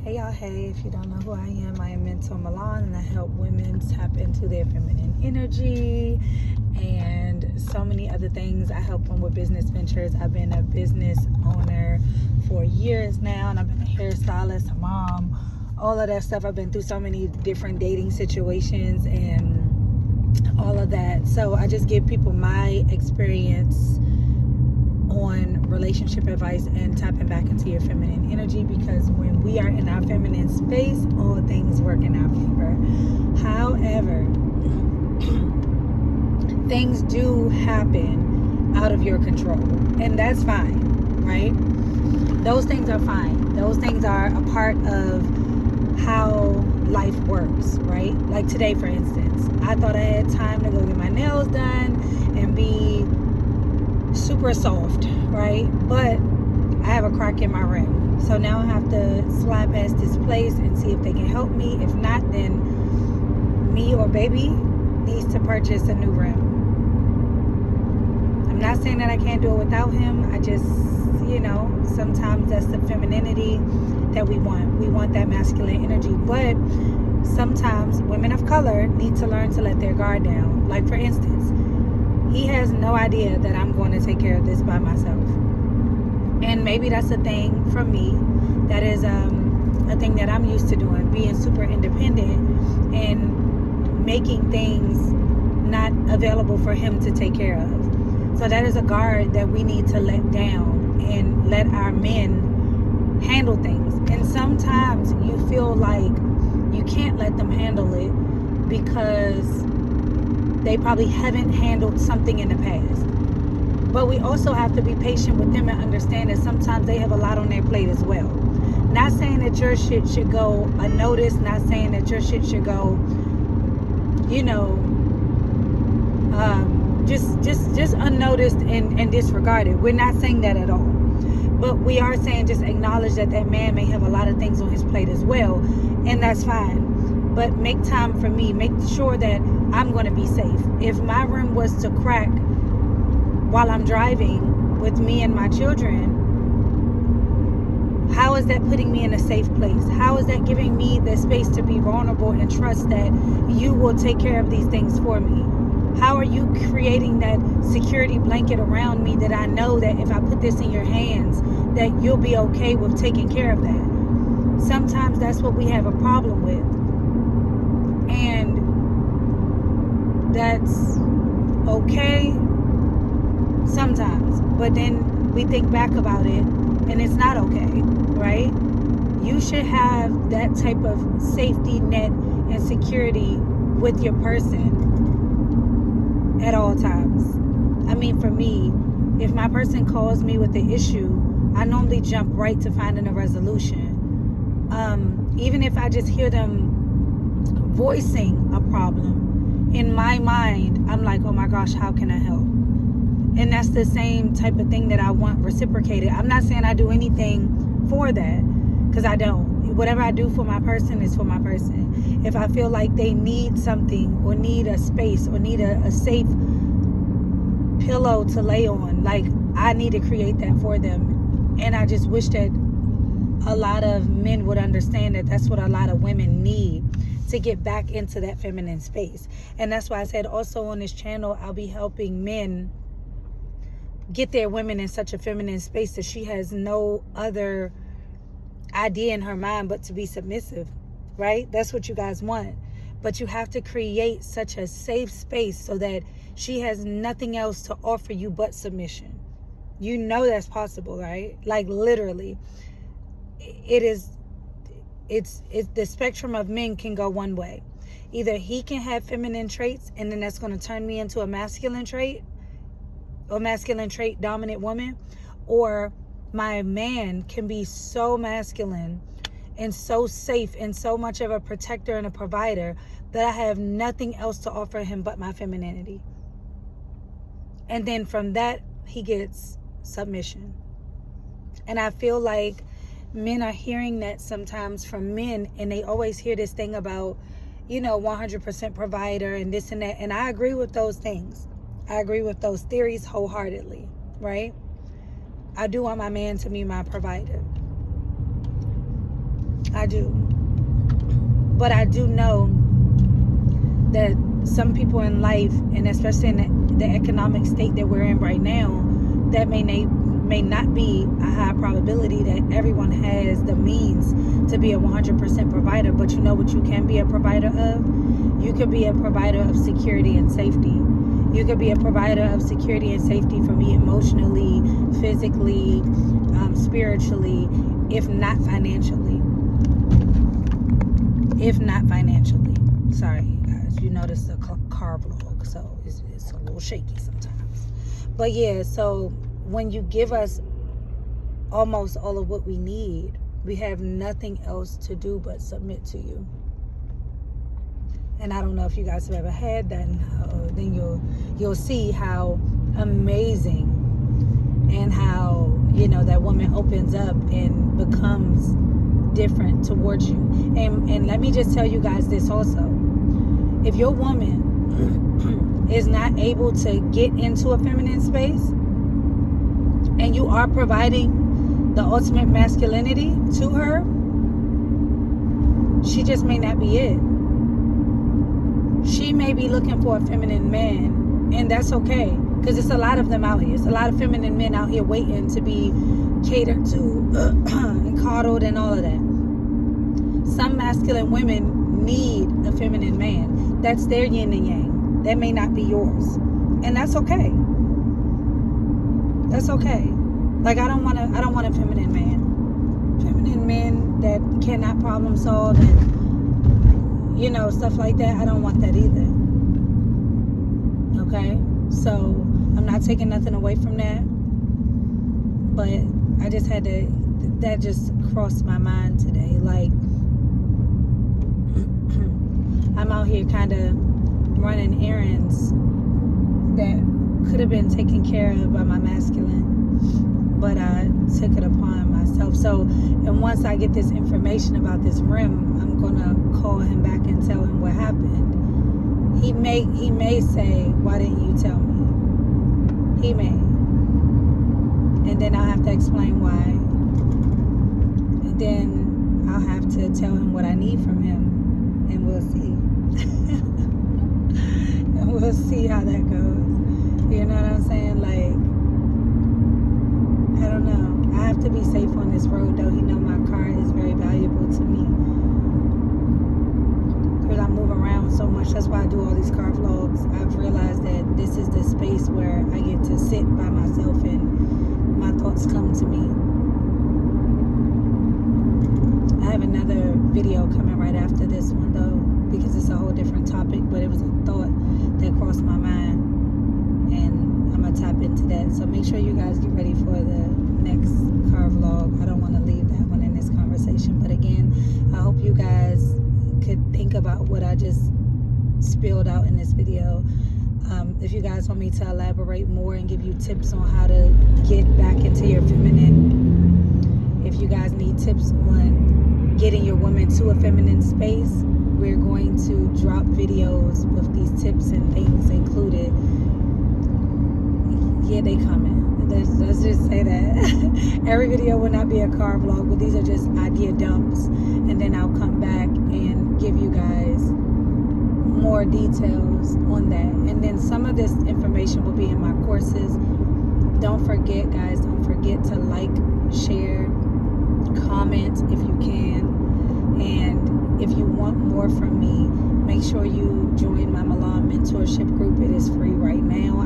Hey y'all, hey, if you don't know who I am Mentor Milan, and I help women tap into their feminine energy and so many other things. I help them with business ventures. I've been a business owner for years now, and I've been a hairstylist, a mom, all of that stuff. I've been through so many different dating situations and all of that. So I just give people my experience on relationship advice and tapping back into your feminine energy, because when we are in our feminine space, all things work in our favor. However, things do happen out of your control, and that's fine, right? Those things are fine. Those things are a part of how life works, right? Like today, for instance, I thought I had time to go get my nails done and be super soft, right? But I have a crack in my rim, so now I have to slide past this place and see if they can help me. If not, then me or baby needs to purchase a new rim. I'm not saying that I can't do it without him. I just, sometimes that's the femininity that we want that masculine energy. But sometimes women of color need to learn to let their guard down. Like, for instance, he has no idea that I'm going to take care of this by myself. And maybe that's a thing for me. That is a thing that I'm used to doing, being super independent and making things not available for him to take care of. So that is a guard that we need to let down and let our men handle things. And sometimes you feel like you can't let them handle it because they probably haven't handled something in the past. But we also have to be patient with them and understand that sometimes they have a lot on their plate as well. Not saying that your shit should go unnoticed, not saying that your shit should go, just unnoticed and disregarded. We're not saying that at all. But we are saying just acknowledge that man may have a lot of things on his plate as well, and that's fine. But make time for me. Make sure that I'm going to be safe. If my rim was to crack while I'm driving with me and my children, how is that putting me in a safe place? How is that giving me the space to be vulnerable and trust that you will take care of these things for me? How are you creating that security blanket around me that I know that if I put this in your hands, that you'll be okay with taking care of that? Sometimes that's what we have a problem with. And that's okay sometimes, but then we think back about it and it's not okay, right? You should have that type of safety net and security with your person at all times. I mean, for me, if my person calls me with the issue, I normally jump right to finding a resolution. Even if I just hear them voicing a problem, in my mind, I'm like, oh my gosh, how can I help? And that's the same type of thing that I want reciprocated. I'm not saying I do anything for that, because I don't. Whatever I do for my person is for my person. If I feel like they need something or need a space or need a safe pillow to lay on, like, I need to create that for them. And I just wish that a lot of men would understand that that's what a lot of women need to get back into that feminine space. And that's why I said also on this channel, I'll be helping men get their women in such a feminine space that she has no other idea in her mind but to be submissive, right? That's what you guys want. But you have to create such a safe space so that she has nothing else to offer you but submission. You know that's possible, right? Like, literally. It's the spectrum of men can go one way. Either he can have feminine traits and then that's going to turn me into a masculine trait or masculine trait dominant woman, or my man can be so masculine and so safe and so much of a protector and a provider that I have nothing else to offer him but my femininity. And then from that, he gets submission. And I feel like men are hearing that sometimes from men, and they always hear this thing about, 100% provider and this and that. And I agree with those things. I agree with those theories wholeheartedly, right? I do want my man to be my provider. I do. But I do know that some people in life, and especially in the economic state that we're in right now, that may not be a high probability that everyone has the means to be a 100% provider. But you know what you can be a provider of? You could be a provider of security and safety. You could be a provider of security and safety for me emotionally, physically, spiritually, if not financially. Sorry, guys. You know this is a car vlog, so it's a little shaky sometimes. But yeah, so when you give us almost all of what we need, we have nothing else to do but submit to you. And I don't know if you guys have ever had that, then you'll see how amazing and how, that woman opens up and becomes different towards you. And let me just tell you guys this also. If your woman is not able to get into a feminine space and you are providing the ultimate masculinity to her, she just may not be it. She may be looking for a feminine man, and that's okay, because it's a lot of them out here. It's a lot of feminine men out here waiting to be catered to and coddled and all of that. Some masculine women need a feminine man. That's their yin and yang. That may not be yours, and that's okay. That's okay. Like, I don't want a feminine man. Feminine men that cannot problem solve and stuff like that. I don't want that either. Okay? So, I'm not taking nothing away from that. But I just had to, that just crossed my mind today. Like, I'm out here kind of running errands that could have been taken care of by my masculine, but I took it upon myself. So, and once I get this information about this rim, I'm gonna call him back and tell him what happened. He may say, "Why didn't you tell me?" He may, and then I'll have to explain why, and then I'll have to tell him what I need from him, and we'll see. And we'll see how that goes. You know what I'm saying? Like, I don't know. I have to be safe on this road, though. My car is very valuable to me, because I move around so much. That's why I do all these car vlogs. I've realized that this is the space where I get to sit by myself and my thoughts come to me. I have another video coming right after this one, though, because it's a whole different topic, but it was a thought that crossed my mind, and I'm gonna tap into that. So make sure you guys get ready for the next car vlog. I don't want to leave that one in this conversation, but again, I hope you guys could think about what I just spilled out in this video. If you guys want me to elaborate more and give you tips on how to get back into your feminine, if you guys need tips on getting your woman to a feminine space, we're going to drop videos with these tips and things included. Yeah, they coming. Let's just say that. Every video will not be a car vlog, but these are just idea dumps, and then I'll come back and give you guys more details on that. And then some of this information will be in my courses. Don't forget, guys, don't forget to like, share, comment if you can. And if you want more from me, make sure you join my Milan mentorship group. It is free right now.